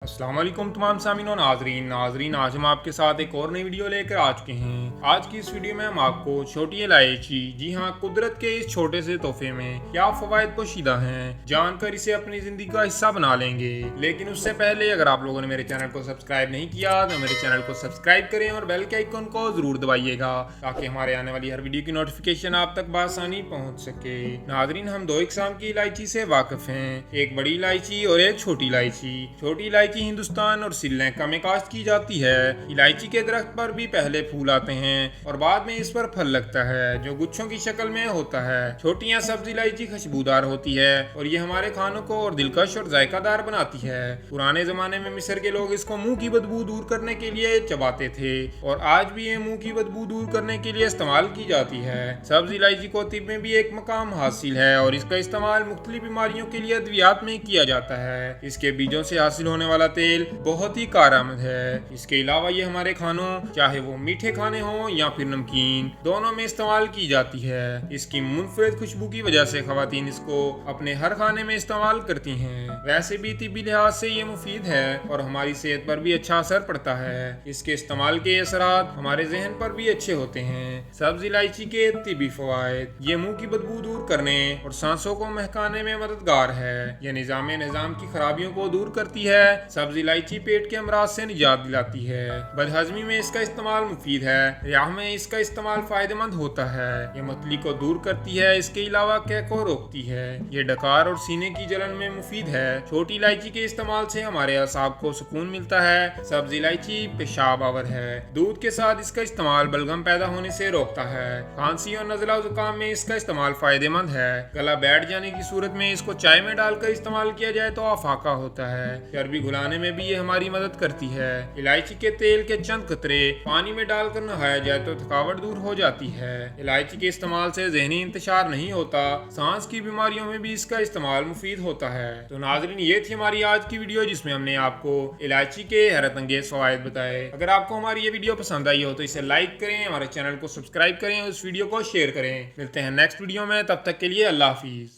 अस्सलाम वालेकुम तमाम सामीन और नाजरीन आज हम आपके साथ एक और नई वीडियो लेकर आ चुके हैं। आज की इस वीडियो में हम आपको छोटी इलायची, जी हाँ, कुदरत के इस छोटे से तोहफे में क्या फवायद पोशीदा हैं, जानकर इसे अपनी जिंदगी का हिस्सा बना लेंगे। लेकिन उससे पहले अगर आप लोगों ने मेरे चैनल को सब्सक्राइब नहीं किया तो मेरे चैनल को सब्सक्राइब करें और बेल के आइकन को जरूर दबाइएगा ताकि हमारे आने वाली हर वीडियो की नोटिफिकेशन आप तक बआसानी पहुंच सके। नाजरीन, हम दो इकसाम की इलायची से वाकिफ हैं, एक बड़ी इलायची और एक छोटी इलायची। छोटी इलायची हिंदुस्तान और श्रीलंका में काश्त की जाती है। इलायची के दरख्त पर भी पहले फूल आते हैं और बाद में इस पर फल लगता है जो गुच्छों की शक्ल में होता है। छोटी या सब्ज इलायची खुशबूदार होती है और ये हमारे खानों को और दिलकश और जायकादार बनाती है। पुराने जमाने में मिस्र के लोग इसको मुंह की बदबू दूर करने के लिए चबाते थे और आज भी ये मुंह की बदबू दूर करने के लिए इस्तेमाल की जाती है। सब्ज इलायची को तिब में भी एक मकाम हासिल है और इसका इस्तेमाल मुख्तलिफ बीमारियों के लिए अद्वियात में किया जाता है। इसके बीजों से हासिल होने वाला तेल बहुत ही कारआमद है। इसके अलावा ये हमारे खानों, चाहे वो मीठे खाने हों या फिर नमकीन, दोनों में इस्तेमाल की जाती है। इसकी मुनफरिद खुशबू की वजह से खवातीन इसको अपने हर खाने में इस्तेमाल करती हैं। वैसे भी तिब्बी लिहाज से ये मुफीद है और हमारी सेहत पर भी अच्छा असर पड़ता है। इसके इस्तेमाल के असरात हमारे जहन पर भी अच्छे होते हैं। सब्ज इलायची के तिब्बी फवायद: ये मुंह की बदबू दूर करने और सांसों को महकाने में मददगार है। यह निजाम की खराबियों को दूर करती है। सब्ज इलायची पेट के अमराज से निजात दिलाती है। बदहजमी में इसका इस्तेमाल मुफीद है। रियाह में इसका इस्तेमाल फायदेमंद होता है। ये मतली को दूर करती है। इसके अलावा कै को रोकती है। ये डकार और सीने की जलन में मुफीद है। छोटी इलायची के इस्तेमाल से हमारे असाब को सुकून मिलता है। सब्ज इलायची पेशाब आवर है। दूध के साथ इसका इस्तेमाल बलगम पैदा होने से रोकता है। खांसी और नज़ला जुकाम में इसका इस्तेमाल फायदेमंद है। गला बैठ जाने की सूरत में इसको चाय में डालकर इस्तेमाल किया जाए तो आफाका होता है। चर्बी घुलाने में भी ये हमारी मदद करती है। इलायची के तेल के चंद कतरे पानी में डालकर नहाया जाए तो थकावट दूर हो जाती है। इलायची के इस्तेमाल से ज़हनी इंतशार नहीं होता। सांस की बीमारियों में भी इसका इस्तेमाल मुफीद होता है। तो नाज़रीन, ये थी हमारी आज की वीडियो जिसमें हमने आपको इलायची के हैरत अंगेज फवायद बताए। अगर आपको हमारी ये वीडियो पसंद आई हो तो इसे लाइक करें, हमारे चैनल को सब्सक्राइब करें और इस वीडियो को शेयर करें। मिलते हैं नेक्स्ट वीडियो में, तब तक के लिए अल्लाह हाफिज।